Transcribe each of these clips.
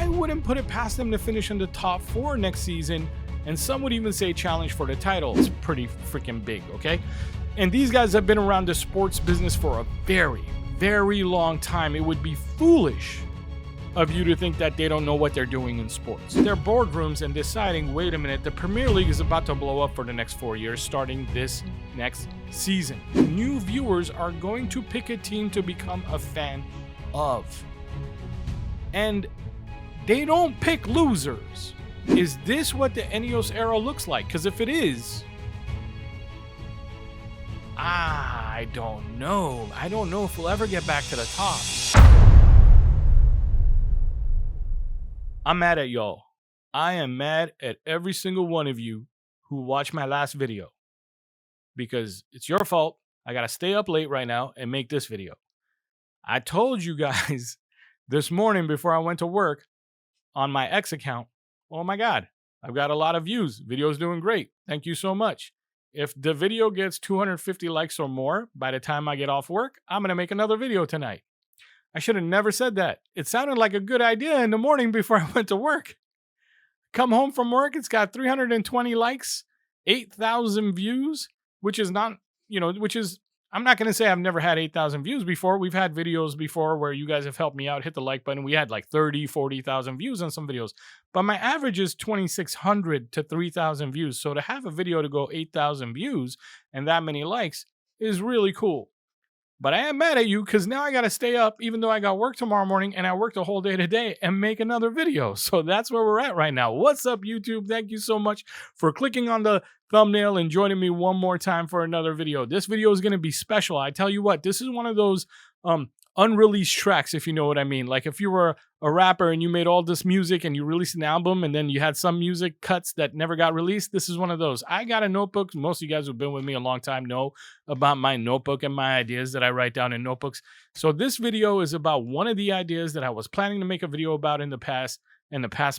I wouldn't put it past them to finish in the top 4 next season, and some would even say challenge for the title. It's pretty freaking big, okay? And these guys have been around the sports business for a very, very long time. It would be foolish of you to think that they don't know what they're doing in sports. Their boardrooms and deciding, wait a minute, the Premier League is about to blow up for the next 4 years, starting this next season. New viewers are going to pick a team to become a fan of. And they don't pick losers. Is this what the INEOS era looks like? Because if it is, I don't know. I don't know if we'll ever get back to the top. I'm mad at y'all. I am mad at every single one of you who watched my last video. Because it's your fault. I got to stay up late right now and make this video. I told you guys this morning before I went to work on my X account, oh my God, I've got a lot of views. Video's doing great. Thank you so much. If the video gets 250 likes or more by the time I get off work, I'm going to make another video tonight. I should have never said that. It sounded like a good idea in the morning before I went to work. Come home from work, it's got 320 likes, 8,000 views, which is not, I'm not going to say I've never had 8,000 views before. We've had videos before where you guys have helped me out, hit the like button. We had like 30, 40,000 views on some videos. But my average is 2,600 to 3,000 views. So to have a video to go 8,000 views and that many likes is really cool. But I am mad at you because now I got to stay up even though I got work tomorrow morning and I worked the whole day today and make another video. So that's where we're at right now. What's up, YouTube? Thank you so much for clicking on the thumbnail and joining me one more time for another video. This video is going to be special. I tell you what, this is one of those unreleased tracks, if you know what I mean. Like if you were a rapper and you made all this music and you released an album and then you had some music cuts that never got released, this is one of those. I got a notebook. Most of you guys who've been with me a long time know about my notebook and my ideas that I write down in notebooks. So this video is about one of the ideas that I was planning to make a video about in the past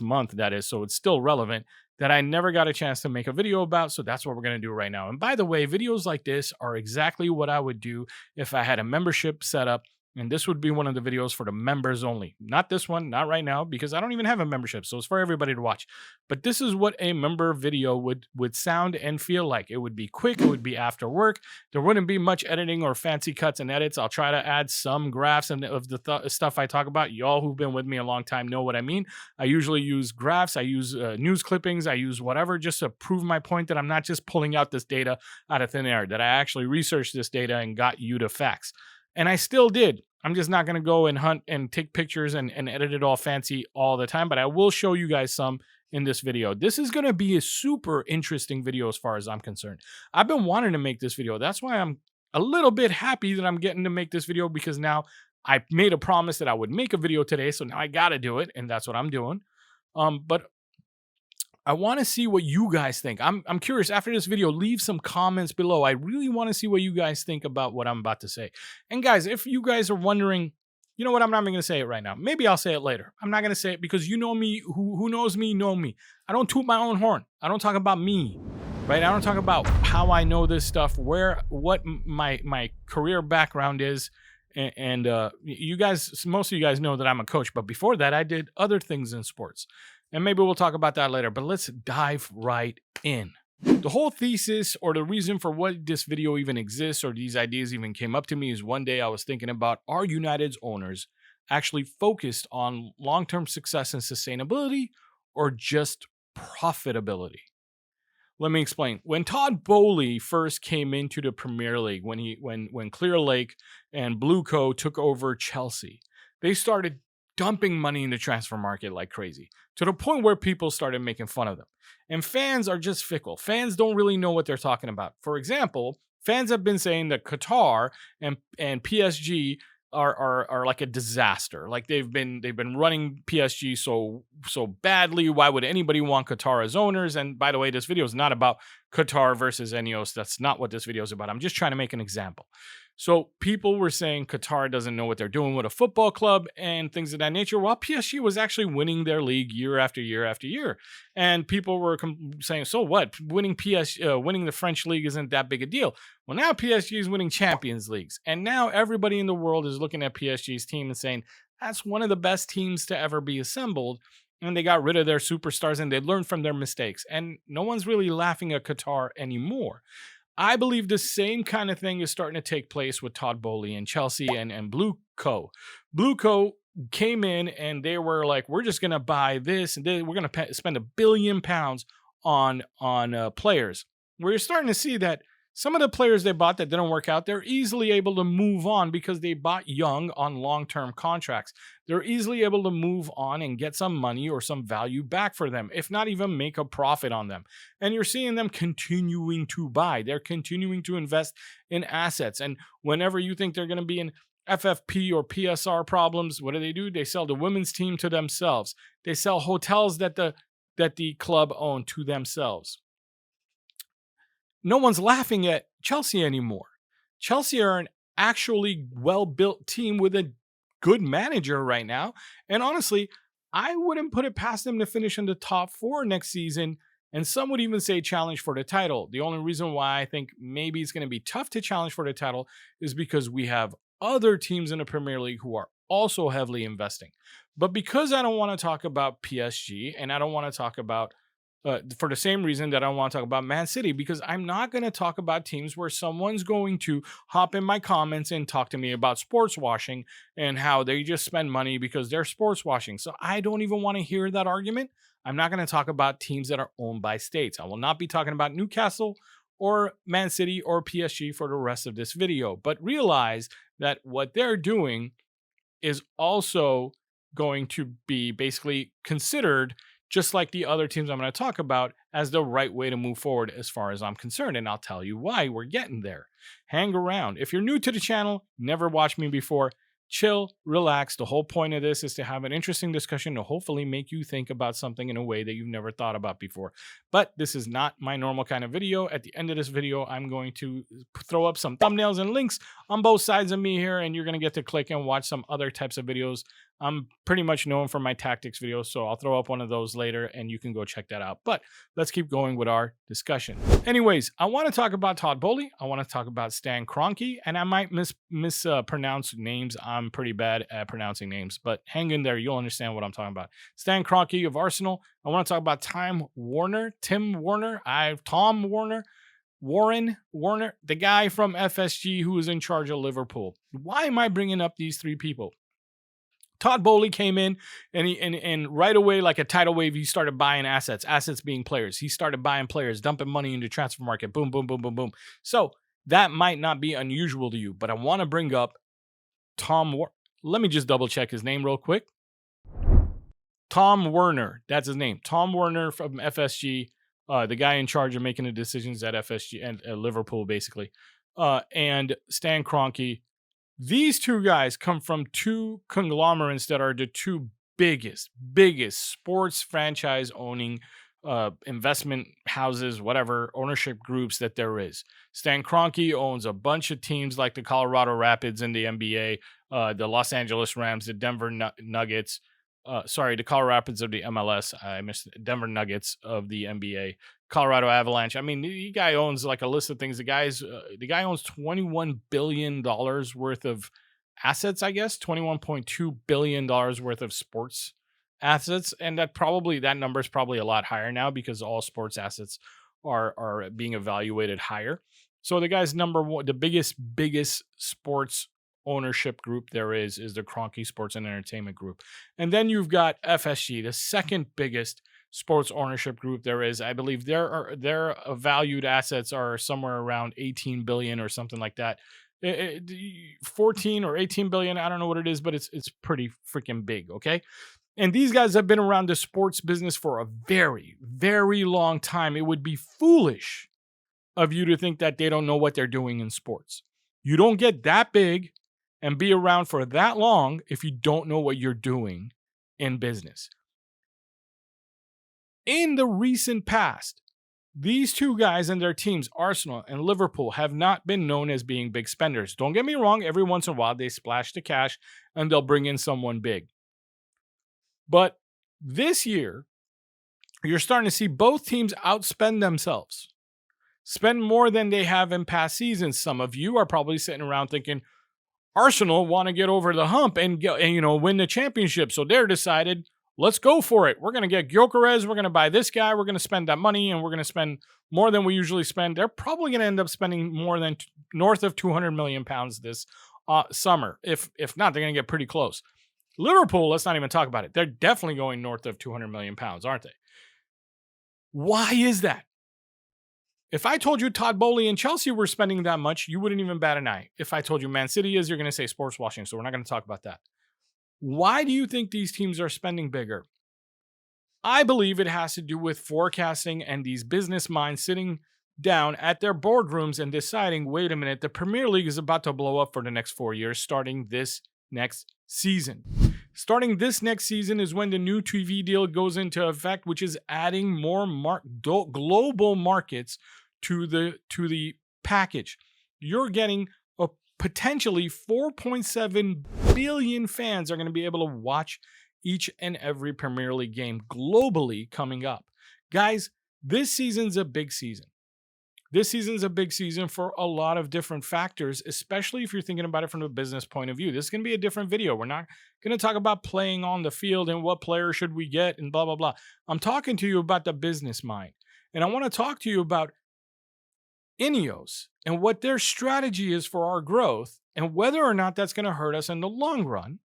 month, that is, so it's still relevant, that I never got a chance to make a video about. So that's what we're going to do right now. And by the way, videos like this are exactly what I would do if I had a membership set up. And this would be one of the videos for the members only. Not this one, not right now, because I don't even have a membership. So it's for everybody to watch. But this is what a member video would sound and feel like. It would be quick. It would be after work. There wouldn't be much editing or fancy cuts and edits. I'll try to add some graphs and of the stuff I talk about. Y'all who've been with me a long time know what I mean. I usually use graphs. I use news clippings. I use whatever just to prove my point that I'm not just pulling out this data out of thin air, that I actually researched this data and got you to facts. And I still did. I'm just not going to go and hunt and take pictures and edit it all fancy all the time, but I will show you guys some in this video. This is going to be a super interesting video as far as I'm concerned. I've been wanting to make this video. That's why I'm a little bit happy that I'm getting to make this video, because now I made a promise that I would make a video today, so now I got to do it, and that's what I'm doing. But I want to see what you guys think. I'm curious. After this video, leave some comments below. I really want to see what you guys think about what I'm about to say. And guys, if you guys are wondering, you know what, I'm not even going to say it right now. Maybe I'll say it later. I'm not going to say it because you know me, who knows me, know me. I don't toot my own horn. I don't talk about me, right? I don't talk about how I know this stuff, what my career background is. And you guys, most of you guys know that I'm a coach, but before that, I did other things in sports. And maybe we'll talk about that later, but let's dive right in. The whole thesis, or the reason for what this video even exists or these ideas even came up to me, is one day I was thinking about, are United's owners actually focused on long-term success and sustainability, or just profitability? Let me explain. When Todd Boehly first came into the Premier League, when Clearlake and Blueco took over Chelsea, they started dumping money in the transfer market like crazy, to the point where people started making fun of them. And fans are just fickle. Fans don't really know what they're talking about. For example, fans have been saying that Qatar and PSG are like a disaster. Like they've been running PSG so badly. Why would anybody want Qatar as owners? And by the way, this video is not about Qatar versus INEOS. That's not what this video is about. I'm just trying to make an example. So people were saying Qatar doesn't know what they're doing with a football club and things of that nature, while PSG was actually winning their league year after year after year. And people were saying, so what? Winning the French league isn't that big a deal. Well, now PSG is winning Champions Leagues. And now everybody in the world is looking at PSG's team and saying, that's one of the best teams to ever be assembled. And they got rid of their superstars and they learned from their mistakes. And no one's really laughing at Qatar anymore. I believe the same kind of thing is starting to take place with Todd Boehly and Chelsea and Blue Co. Blue Co. came in and they were like, we're just going to buy this and we're going to spend £1 billion on players. We're starting to see that some of the players they bought that didn't work out, they're easily able to move on because they bought young on long-term contracts. They're easily able to move on and get some money or some value back for them, if not even make a profit on them. And you're seeing them continuing to buy. They're continuing to invest in assets. And whenever you think they're going to be in FFP or PSR problems, what do? They sell the women's team to themselves. They sell hotels that the club own to themselves. No one's laughing at Chelsea anymore. Chelsea are an actually well-built team with a good manager right now. And honestly, I wouldn't put it past them to finish in the top 4 next season. And some would even say challenge for the title. The only reason why I think maybe it's going to be tough to challenge for the title is because we have other teams in the Premier League who are also heavily investing. But because I don't want to talk about PSG and I don't want to talk about for the same reason that I want to talk about Man City, because I'm not going to talk about teams where someone's going to hop in my comments and talk to me about sports washing and how they just spend money because they're sports washing. So I don't even want to hear that argument. I'm not going to talk about teams that are owned by states. I will not be talking about Newcastle or Man City or PSG for the rest of this video. But realize that what they're doing is also going to be basically considered just like the other teams I'm going to talk about, as the right way to move forward as far as I'm concerned. And I'll tell you why we're getting there. Hang around. If you're new to the channel, never watched me before, chill, relax. The whole point of this is to have an interesting discussion to hopefully make you think about something in a way that you've never thought about before. But this is not my normal kind of video. At the end of this video, I'm going to throw up some thumbnails and links on both sides of me here, and you're going to get to click and watch some other types of videos. I'm pretty much known for my tactics videos, so I'll throw up one of those later and you can go check that out. But let's keep going with our discussion. Anyways, I want to talk about Todd Boehly. I want to talk about Stan Kroenke, and I might mispronounce names. I'm pretty bad at pronouncing names, but hang in there. You'll understand what I'm talking about. Stan Kroenke of Arsenal. I want to talk about Tom Warner, the guy from FSG who is in charge of Liverpool. Why am I bringing up these 3 people? Todd Boehly came in and right away, like a tidal wave, he started buying assets being players. He started buying players, dumping money into transfer market. Boom, boom, boom, boom, boom. So that might not be unusual to you, but I want to bring up let me just double check his name real quick. Tom Werner, that's his name. Tom Werner from FSG, the guy in charge of making the decisions at FSG and Liverpool, basically. And Stan Kroenke. These 2 guys come from 2 conglomerates that are the 2 biggest sports franchise owning investment houses, whatever, ownership groups that there is. Stan Kroenke owns a bunch of teams like the Colorado Rapids in the NBA, the Los Angeles Rams, the Denver Nuggets, the Colorado Rapids of the MLS. I missed Denver Nuggets of the NBA, Colorado Avalanche. I mean, the guy owns like a list of things. The guy owns $21 billion worth of assets, I guess, $21.2 billion worth of sports assets. And that number is probably a lot higher now because all sports assets are being evaluated higher. So the guy's number one, the biggest sports ownership group there is the Kroenke Sports and Entertainment Group. And then you've got FSG, the second biggest sports ownership group there is. I believe their valued assets are somewhere around 18 billion or something like that. 14 or 18 billion, I don't know what it is, but it's pretty freaking big, okay? And these guys have been around the sports business for a very, very long time. It would be foolish of you to think that they don't know what they're doing in sports. You don't get that big and be around for that long if you don't know what you're doing in business. In the recent past, These two guys and their teams, Arsenal and Liverpool, have not been known as being big spenders. Don't get me wrong, every once in a while they splash the cash and they'll bring in someone big. But this year, you're starting to see both teams outspend themselves, spend more than they have in past seasons. Some of you are probably sitting around thinking, Arsenal want to get over the hump and win the championship. So they're decided, let's go for it. We're going to get Gyökeres. We're going to buy this guy. We're going to spend that money, and we're going to spend more than we usually spend. They're probably going to end up spending more than north of 200 million pounds this summer. If not, they're going to get pretty close. Liverpool, let's not even talk about it. They're definitely going north of 200 million pounds, aren't they? Why is that? If I told you Todd Boehly and Chelsea were spending that much, you wouldn't even bat an eye. If I told you Man City is, you're going to say sports washing, so we're not going to talk about that. Why do you think these teams are spending bigger? I believe it has to do with forecasting and these business minds sitting down at their boardrooms and deciding, wait a minute, the Premier League is about to blow up for the next 4 years, starting this next season. Starting this next season is when the new TV deal goes into effect, which is adding more global markets to the package. You're getting a potentially 4.7 billion fans are going to be able to watch each and every Premier League game globally coming up. Guys, this season's a big season. This season's a big season for a lot of different factors, especially if you're thinking about it from a business point of view. This is going to be a different video. We're not going to talk about playing on the field and what player should we get and blah, blah, blah. I'm talking to you about the business mind. And I want to talk to you about INEOS and what their strategy is for our growth and whether or not that's going to hurt us in the long run,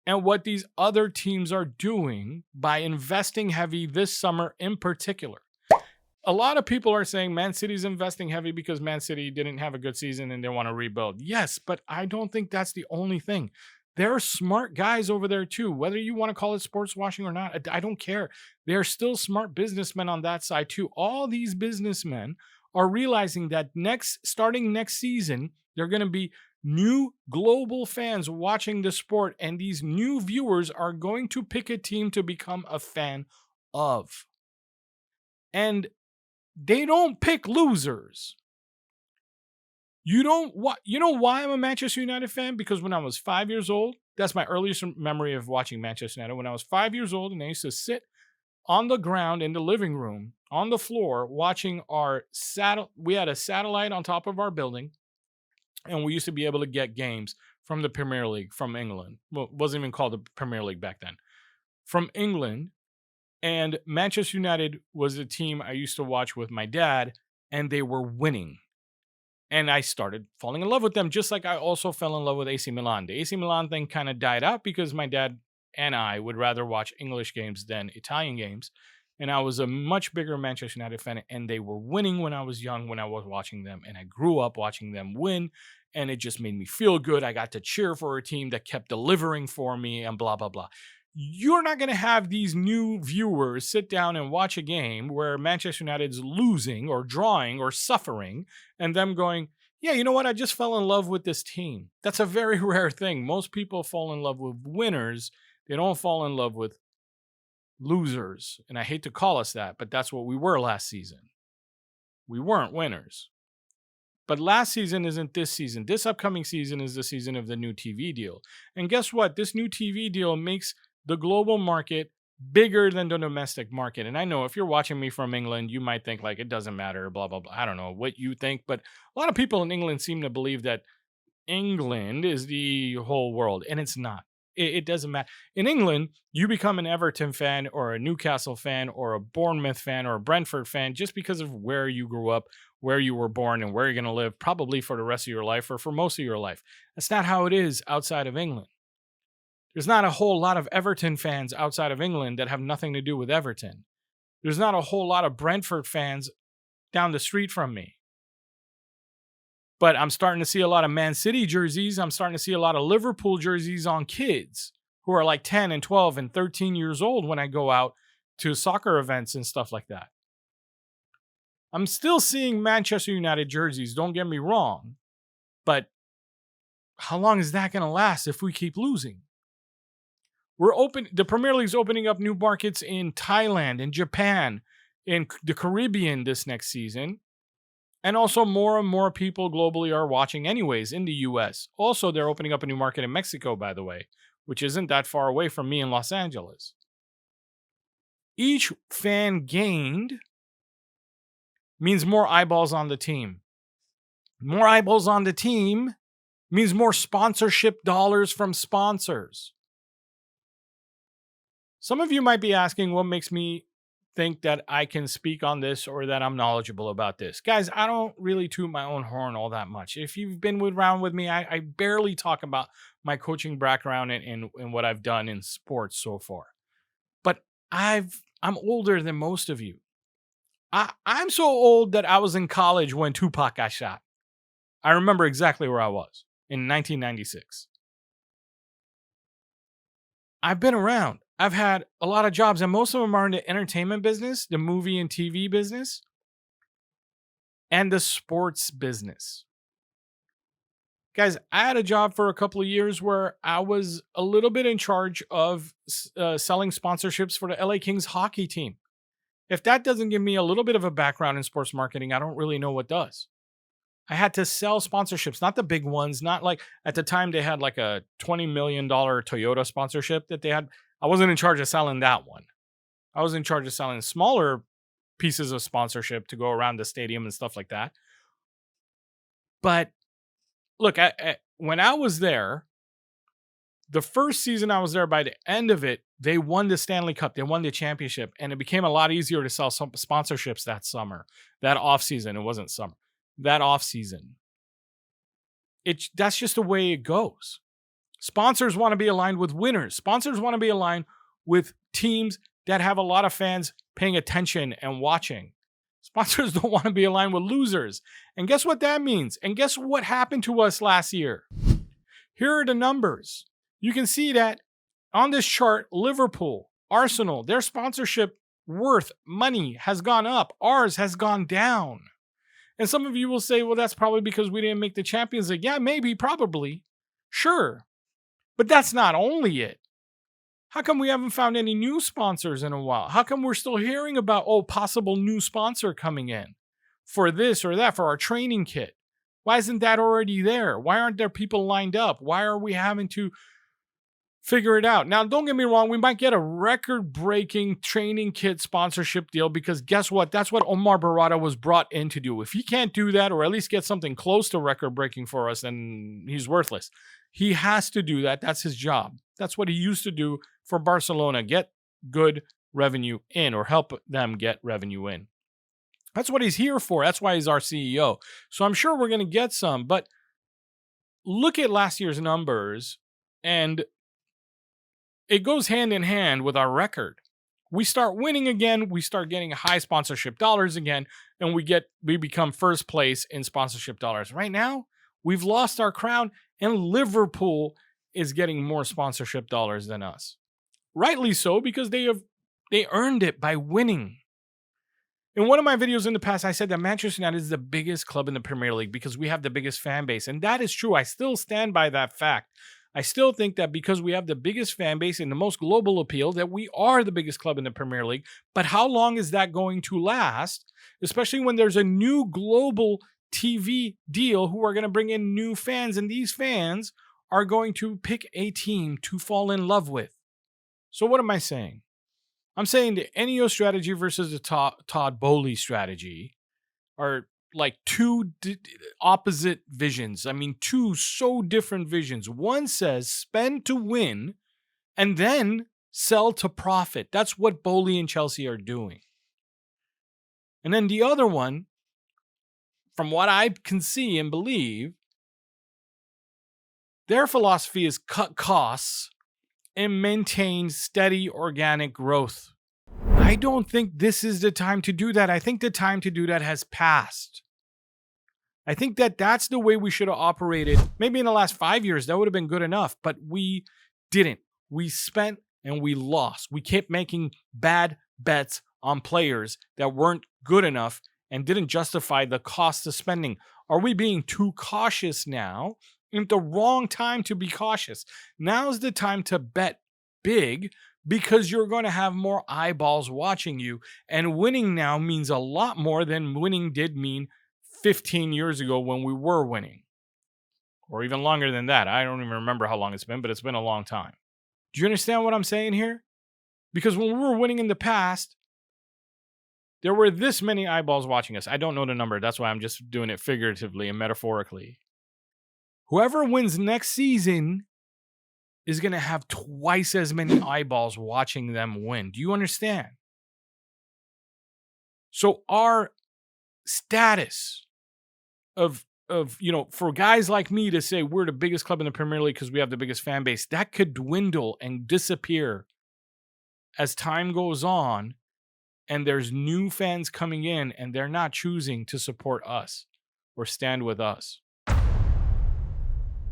and what these other teams are doing by investing heavy this summer in particular. A lot of people are saying Man City's investing heavy because Man City didn't have a good season and they want to rebuild. Yes, but I don't think that's the only thing. There are smart guys over there too. Whether you want to call it sports washing or not, I don't care. They're still smart businessmen on that side too. All these businessmen are realizing that starting next season, they're going to be new global fans watching the sport, and these new viewers are going to pick a team to become a fan of. And they don't pick losers. You know why I'm a Manchester United fan? Because when I was 5 years old, that's my earliest memory of watching Manchester United. When I was 5 years old, and I used to sit on the ground in the living room, on the floor, watching we had a satellite on top of our building, and we used to be able to get games from the Premier League from England. Well, it wasn't even called the Premier League back then. From England. And Manchester United was a team I used to watch with my dad, and they were winning. And I started falling in love with them, just like I also fell in love with AC Milan. The AC Milan thing kind of died out because my dad and I would rather watch English games than Italian games. And I was a much bigger Manchester United fan, and they were winning when I was young, when I was watching them. And I grew up watching them win, and it just made me feel good. I got to cheer for a team that kept delivering for me and blah, blah, blah. You're not going to have these new viewers sit down and watch a game where Manchester United's losing or drawing or suffering and them going, yeah, you know what? I just fell in love with this team. That's a very rare thing. Most people fall in love with winners. They don't fall in love with losers. And I hate to call us that, but that's what we were last season. We weren't winners. But last season isn't this season. This upcoming season is the season of the new TV deal. And guess what? This new TV deal makes the global market bigger than the domestic market. And I know if you're watching me from England, you might think like it doesn't matter, blah, blah, blah. I don't know what you think, but a lot of people in England seem to believe that England is the whole world, and it's not. It doesn't matter. In England, you become an Everton fan or a Newcastle fan or a Bournemouth fan or a Brentford fan just because of where you grew up, where you were born, and where you're going to live probably for the rest of your life or for most of your life. That's not how it is outside of England. There's not a whole lot of Everton fans outside of England that have nothing to do with Everton. There's not a whole lot of Brentford fans down the street from me. But I'm starting to see a lot of Man City jerseys. I'm starting to see a lot of Liverpool jerseys on kids who are like 10 and 12 and 13 years old when I go out to soccer events and stuff like that. I'm still seeing Manchester United jerseys, don't get me wrong. But how long is that going to last if we keep losing? The Premier League's opening up new markets in Thailand and Japan in the Caribbean this next season. And also more and more people globally are watching anyways in the US. Also, they're opening up a new market in Mexico, by the way, which isn't that far away from me in Los Angeles. Each fan gained means more eyeballs on the team. More eyeballs on the team means more sponsorship dollars from sponsors. Some of you might be asking what makes me think that I can speak on this or that I'm knowledgeable about this. Guys, I don't really toot my own horn all that much. If you've been around with me, I barely talk about my coaching background and what I've done in sports so far. But I'm older than most of you. I'm so old that I was in college when Tupac got shot. I remember exactly where I was in 1996. I've been around. I've had a lot of jobs, and most of them are in the entertainment business, the movie and TV business, and the sports business. Guys, I had a job for a couple of years where I was a little bit in charge of selling sponsorships for the LA Kings hockey team. If that doesn't give me a little bit of a background in sports marketing, I don't really know what does. I had to sell sponsorships, not the big ones, not like at the time they had like a $20 million Toyota sponsorship that they had. I wasn't in charge of selling that one. I was in charge of selling smaller pieces of sponsorship to go around the stadium and stuff like that. But look, when I was there, the first season I was there, by the end of it, they won the Stanley Cup. They won the championship, and it became a lot easier to sell some sponsorships that summer, that offseason. It wasn't summer, that offseason. That's just the way it goes. Sponsors want to be aligned with winners. Sponsors want to be aligned with teams that have a lot of fans paying attention and watching. Sponsors don't want to be aligned with losers. And guess what that means? And guess what happened to us last year? Here are the numbers. You can see that on this chart, Liverpool, Arsenal, their sponsorship worth, money has gone up. Ours has gone down. And some of you will say, well, that's probably because we didn't make the Champions League. Yeah, maybe, probably. Sure. But that's not only it. How come we haven't found any new sponsors in a while? How come we're still hearing about, possible new sponsor coming in for this or that, for our training kit? Why isn't that already there? Why aren't there people lined up? Why are we having to figure it out? Now, don't get me wrong. We might get a record-breaking training kit sponsorship deal because guess what? That's what Omar Barada was brought in to do. If he can't do that or at least get something close to record-breaking for us, then he's worthless. He has to do that. That's his job. That's what he used to do for Barcelona, get good revenue in or help them get revenue in. That's what he's here for. That's why he's our CEO. So I'm sure we're going to get some. But look at last year's numbers, and it goes hand in hand with our record. We start winning again. We start getting high sponsorship dollars again, and we become first place in sponsorship dollars. Right now, we've lost our crown, and Liverpool is getting more sponsorship dollars than us. Rightly so, because they earned it by winning. In one of my videos in the past, I said that Manchester United is the biggest club in the Premier League because we have the biggest fan base. And that is true. I still stand by that fact. I still think that because we have the biggest fan base and the most global appeal, that we are the biggest club in the Premier League. But how long is that going to last? Especially when there's a new global TV deal who are going to bring in new fans. And these fans are going to pick a team to fall in love with. So what am I saying? I'm saying the INEOS strategy versus the Todd Boehly strategy are like two opposite visions. I mean, two so different visions. One says spend to win and then sell to profit. That's what Boehly and Chelsea are doing. And then the other one, from what I can see and believe, their philosophy is cut costs and maintain steady organic growth. I don't think this is the time to do that. I think the time to do that has passed. I think that that's the way we should have operated. Maybe in the last 5 years, that would have been good enough, but we didn't. We spent and we lost. We kept making bad bets on players that weren't good enough and didn't justify the cost of spending. Are we being too cautious now? It's the wrong time to be cautious. Now's the time to bet big because you're going to have more eyeballs watching you. And winning now means a lot more than winning did mean 15 years ago when we were winning. Or even longer than that. I don't even remember how long it's been, but it's been a long time. Do you understand what I'm saying here? Because when we were winning in the past, there were this many eyeballs watching us. I don't know the number. That's why I'm just doing it figuratively and metaphorically. Whoever wins next season is going to have twice as many eyeballs watching them win. Do you understand? So our status of for guys like me to say we're the biggest club in the Premier League because we have the biggest fan base, that could dwindle and disappear as time goes on and there's new fans coming in and they're not choosing to support us or stand with us.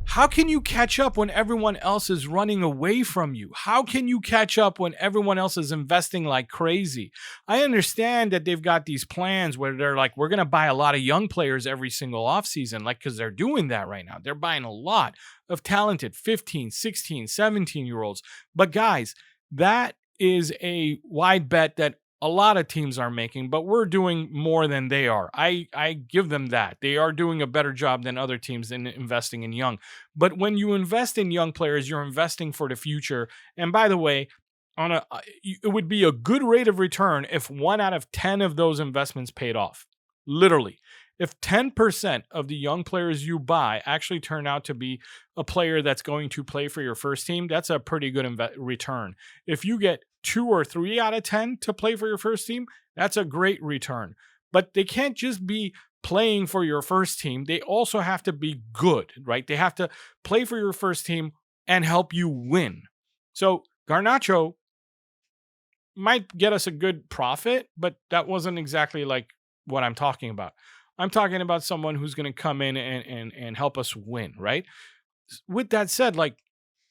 How can you catch up when everyone else is running away from you? How can you catch up when everyone else is investing like crazy? I understand that they've got these plans where they're like, we're going to buy a lot of young players every single offseason, like, because they're doing that right now. They're buying a lot of talented 15, 16, 17-year-olds. But guys, that is a wide bet that a lot of teams are making, but we're doing more than they are. I give them that. They are doing a better job than other teams in investing in young. But when you invest in young players, you're investing for the future. And by the way, it would be a good rate of return if 1 out of 10 of those investments paid off. Literally. If 10% of the young players you buy actually turn out to be a player that's going to play for your first team, that's a pretty good return. If you get 2 or 3 out of 10 to play for your first team, that's a great return. But they can't just be playing for your first team. They also have to be good, right? They have to play for your first team and help you win. So Garnacho might get us a good profit, but that wasn't exactly like what I'm talking about. I'm talking about someone who's going to come in and help us win, right? With that said, like,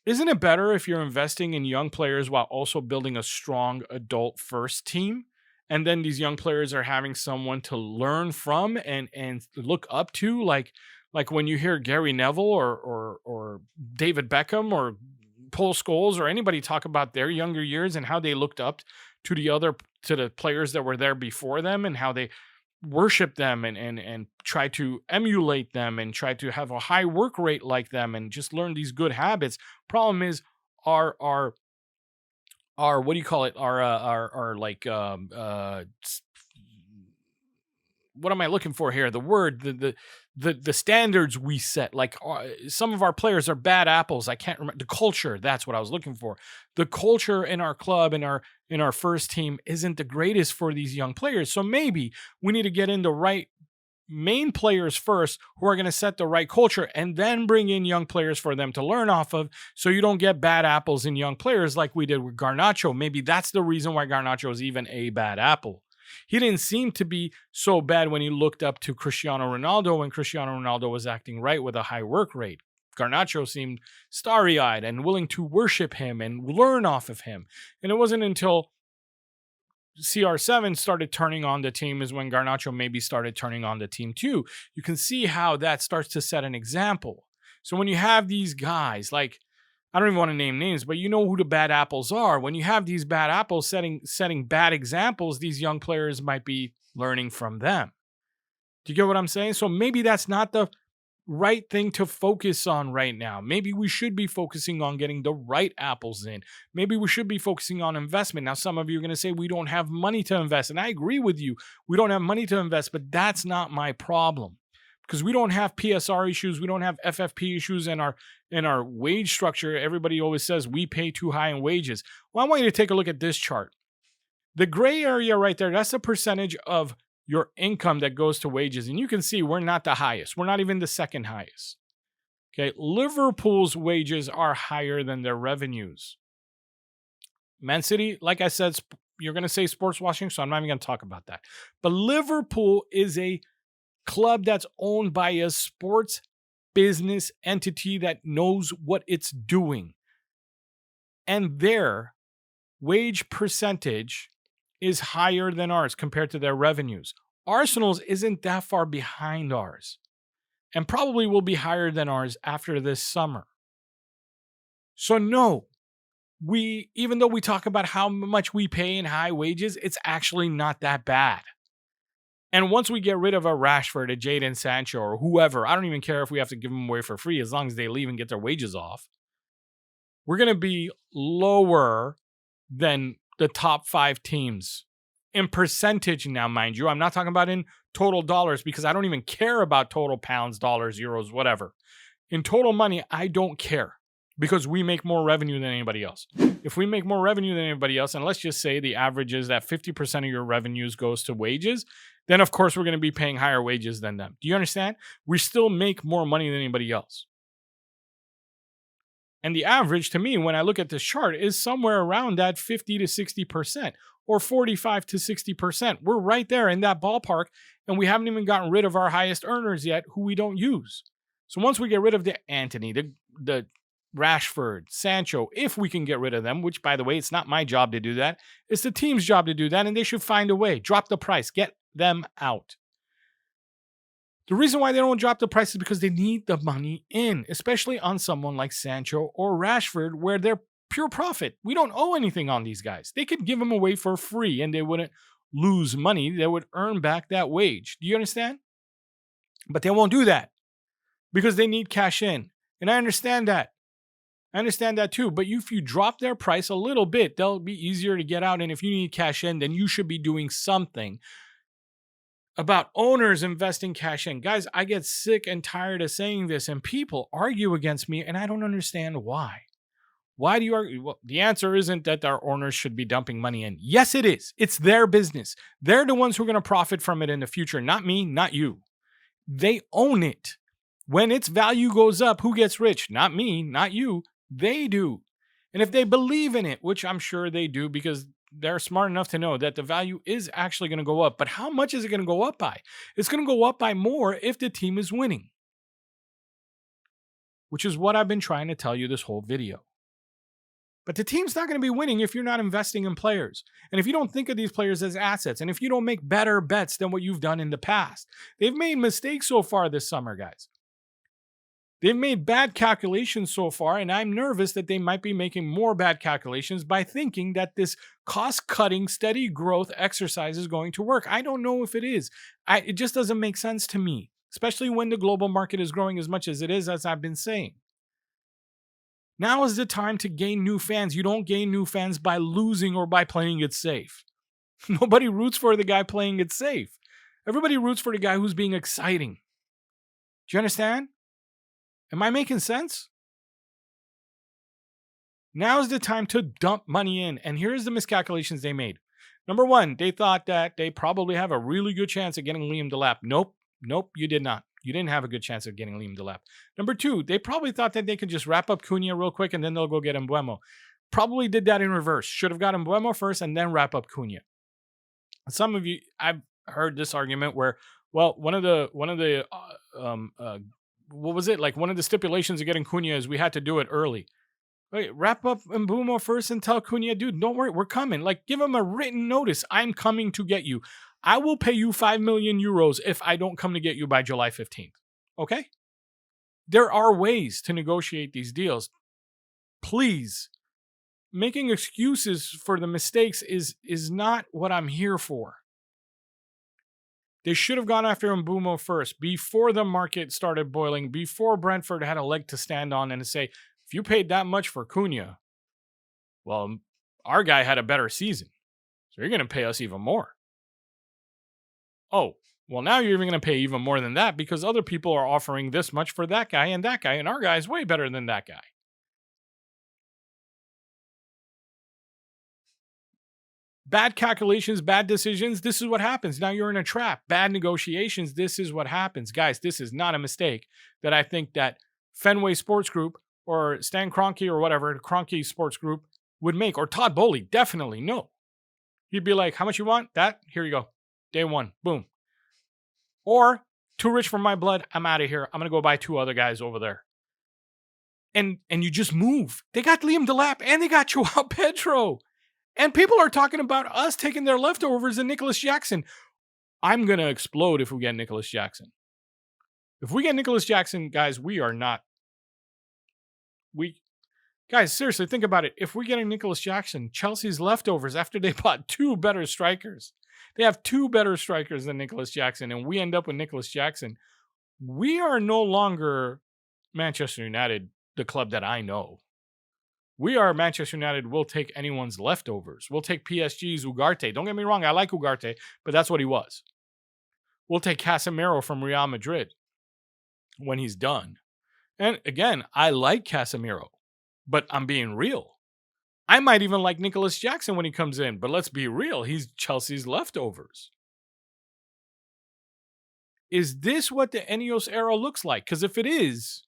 isn't it better if you're investing in young players while also building a strong adult first team? And then these young players are having someone to learn from and look up to, like when you hear Gary Neville or David Beckham or Paul Scholes or anybody talk about their younger years and how they looked up to the players that were there before them and how they worship them and try to emulate them and try to have a high work rate like them and just learn these good habits. Problem is our what do you call it? Our like what am I looking for here? The word, the standards we set. Like some of our players are bad apples. I can't remember the culture. That's what I was looking for. The culture in our club in our first team isn't the greatest for these young players. So maybe we need to get in the right main players first who are going to set the right culture and then bring in young players for them to learn off of so you don't get bad apples in young players like we did with Garnacho. Maybe that's the reason why Garnacho is even a bad apple. He didn't seem to be so bad when he looked up to Cristiano Ronaldo when Cristiano Ronaldo was acting right with a high work rate. Garnacho seemed starry-eyed and willing to worship him and learn off of him. And it wasn't until CR7 started turning on the team is when Garnacho maybe started turning on the team too. You can see how that starts to set an example. So when you have these guys, like, I don't even want to name names, but you know who the bad apples are. When you have these bad apples setting bad examples, these young players might be learning from them. Do you get what I'm saying? So maybe that's not the right thing to focus on right now. Maybe we should be focusing on getting the right apples in. Maybe we should be focusing on investment. Now, some of you are going to say we don't have money to invest, and I agree with you. We don't have money to invest, but that's not my problem. Because we don't have PSR issues, we don't have FFP issues in our wage structure. Everybody always says we pay too high in wages. Well, I want you to take a look at this chart. The gray area right there, that's the percentage of your income that goes to wages. And you can see we're not the highest. We're not even the second highest. Okay, Liverpool's wages are higher than their revenues. Man City, like I said, you're going to say sports washing, so I'm not even going to talk about that. But Liverpool is a club that's owned by a sports business entity that knows what it's doing. And their wage percentage is higher than ours compared to their revenues. Arsenal's isn't that far behind ours and probably will be higher than ours after this summer. So no, even though we talk about how much we pay in high wages, it's actually not that bad. And once we get rid of a Rashford, a Jadon Sancho, or whoever, I don't even care if we have to give them away for free as long as they leave and get their wages off. We're going to be lower than the top 5 teams in percentage now, mind you. I'm not talking about in total dollars because I don't even care about total pounds, dollars, euros, whatever. In total money, I don't care because we make more revenue than anybody else. If we make more revenue than anybody else, and let's just say the average is that 50% of your revenues goes to wages, then of course we're going to be paying higher wages than them. Do you understand? We still make more money than anybody else. And the average to me, when I look at this chart, is somewhere around that 50 to 60% or 45 to 60%. We're right there in that ballpark, and we haven't even gotten rid of our highest earners yet who we don't use. So once we get rid of the Antony, the Rashford, Sancho, if we can get rid of them, which, by the way, it's not my job to do that. It's the team's job to do that, and they should find a way. Drop the price. Get them out. The reason why they don't drop the price is because they need the money in, especially on someone like Sancho or Rashford, where they're pure profit. We don't owe anything on these guys. They could give them away for free, and they wouldn't lose money. They would earn back that wage. Do you understand? But they won't do that because they need cash in. And I understand that. I understand that too. But if you drop their price a little bit, they'll be easier to get out. And if you need cash in, then you should be doing something about owners investing cash in. Guys, I get sick and tired of saying this, and people argue against me, and I don't understand why. Why do you argue? Well, the answer isn't that our owners should be dumping money in. Yes, it is. It's their business. They're the ones who are going to profit from it in the future. Not me, not you. They own it. When its value goes up, who gets rich? Not me, not you. They do. And if they believe in it, which I'm sure they do because they're smart enough to know that the value is actually going to go up. But how much is it going to go up by? It's going to go up by more if the team is winning, which is what I've been trying to tell you this whole video. But the team's not going to be winning if you're not investing in players. And if you don't think of these players as assets, and if you don't make better bets than what you've done in the past. They've made mistakes so far this summer, guys. They've made bad calculations so far, and I'm nervous that they might be making more bad calculations by thinking that this cost-cutting, steady growth exercise is going to work. I don't know if it is. It just doesn't make sense to me, especially when the global market is growing as much as it is, as I've been saying. Now is the time to gain new fans. You don't gain new fans by losing or by playing it safe. Nobody roots for the guy playing it safe. Everybody roots for the guy who's being exciting. Do you understand? Am I making sense? Now's the time to dump money in. And here's the miscalculations they made. Number one, they thought that they probably have a really good chance of getting Liam Delap. Nope, you did not. You didn't have a good chance of getting Liam Delap. Number two, they probably thought that they could just wrap up Cunha real quick and then they'll go get Mbeumo. Probably did that in reverse. Should have got Mbeumo first and then wrap up Cunha. Some of you, I've heard this argument where, well, one of the what was it? Like one of the stipulations of getting Cunha is we had to do it early. Wait, wrap up Mbeumo first and tell Cunha, dude, don't worry, we're coming. Like, give him a written notice. I'm coming to get you. I will pay you 5 million euros if I don't come to get you by July 15th. Okay? There are ways to negotiate these deals. Please, making excuses for the mistakes is not what I'm here for. They should have gone after Mbeumo first, before the market started boiling, before Brentford had a leg to stand on and to say, if you paid that much for Cunha, well, our guy had a better season, so you're going to pay us even more. Oh, well, now you're even going to pay even more than that because other people are offering this much for that guy, and our guy is way better than that guy. Bad calculations, bad decisions, this is what happens. Now you're in a trap. Bad negotiations, this is what happens. Guys, this is not a mistake that I think that Fenway Sports Group or Stan Kroenke or whatever, Kroenke Sports Group would make. Or Todd Boehly, definitely no. He'd be like, how much you want? That? Here you go. Day one. Boom. Or, too rich for my blood, I'm out of here. I'm going to go buy 2 other guys over there. And you just move. They got Liam Delap and they got Joao Pedro. And people are talking about us taking their leftovers and Nicholas Jackson. I'm going to explode if we get Nicholas Jackson. If we get Nicholas Jackson, guys, we are not. Guys, seriously, think about it. If we're getting Nicholas Jackson, Chelsea's leftovers after they bought two better strikers. They have two better strikers than Nicholas Jackson, and we end up with Nicholas Jackson. We are no longer Manchester United, the club that I know. We are Manchester United. We'll take anyone's leftovers. We'll take PSG's Ugarte. Don't get me wrong, I like Ugarte, but that's what he was. We'll take Casemiro from Real Madrid when he's done. And again, I like Casemiro, but I'm being real. I might even like Nicholas Jackson when he comes in, but let's be real. He's Chelsea's leftovers. Is this what the INEOS era looks like? Because if it is,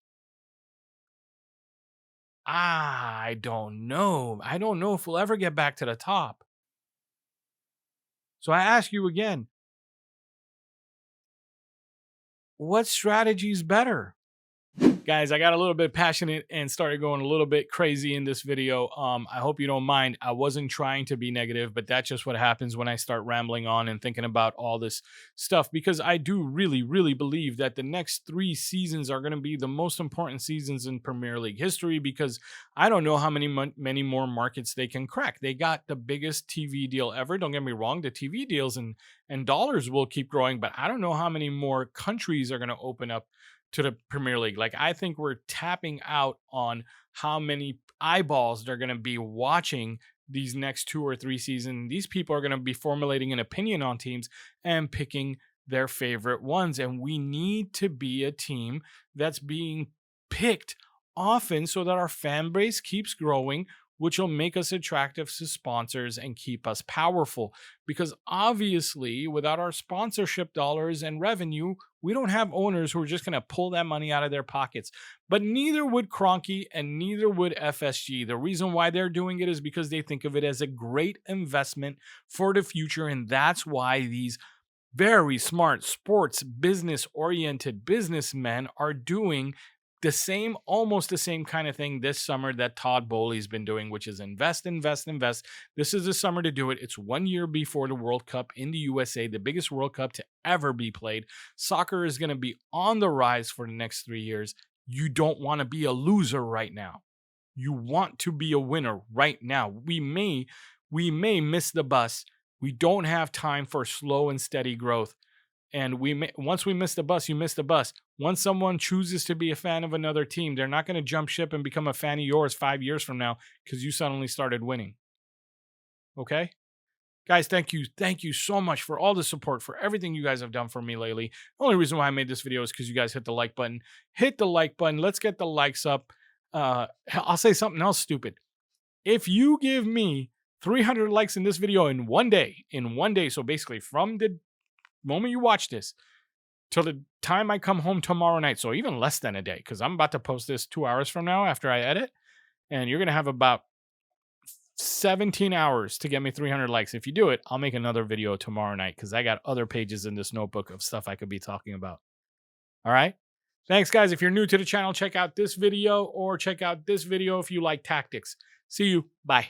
I don't know. I don't know if we'll ever get back to the top. So I ask you again, what strategy is better? Guys, I got a little bit passionate and started going a little bit crazy in this video. I hope you don't mind. I wasn't trying to be negative, but that's just what happens when I start rambling on and thinking about all this stuff, because I do really, really believe that the next 3 seasons are going to be the most important seasons in Premier League history, because I don't know how many more markets they can crack. They got the biggest TV deal ever. Don't get me wrong. The TV deals and dollars will keep growing, but I don't know how many more countries are going to open up to the Premier League. Like, I think we're tapping out on how many eyeballs they're going to be watching these next 2 or 3 seasons. These people are going to be formulating an opinion on teams and picking their favorite ones. And we need to be a team that's being picked often so that our fan base keeps growing, which will make us attractive to sponsors and keep us powerful. Because obviously, without our sponsorship dollars and revenue, we don't have owners who are just going to pull that money out of their pockets. But neither would Kroenke and neither would FSG. The reason why they're doing it is because they think of it as a great investment for the future. And that's why these very smart, sports, business-oriented businessmen are doing almost the same kind of thing this summer that Todd Boehly's been doing, which is invest, invest, invest. This is the summer to do it. It's 1 year before the World Cup in the USA, the biggest World Cup to ever be played. Soccer is going to be on the rise for the next 3 years. You don't want to be a loser right now. You want to be a winner right now. We may miss the bus. We don't have time for slow and steady growth. And once we miss the bus, you miss the bus. Once someone chooses to be a fan of another team, they're not going to jump ship and become a fan of yours 5 years from now because you suddenly started winning. Okay? Guys, thank you. Thank you so much for all the support, for everything you guys have done for me lately. The only reason why I made this video is because you guys hit the like button. Hit the like button. Let's get the likes up. I'll say something else stupid. If you give me 300 likes in this video in one day, so basically from the moment you watch this till the time I come home tomorrow night, so even less than a day, because I'm about to post this 2 hours from now after I edit, and you're going to have about 17 hours to get me 300 likes. If you do it, I'll make another video tomorrow night because I got other pages in this notebook of stuff I could be talking about. All right? Thanks, guys. If you're new to the channel, check out this video or check out this video if you like tactics. See you. Bye.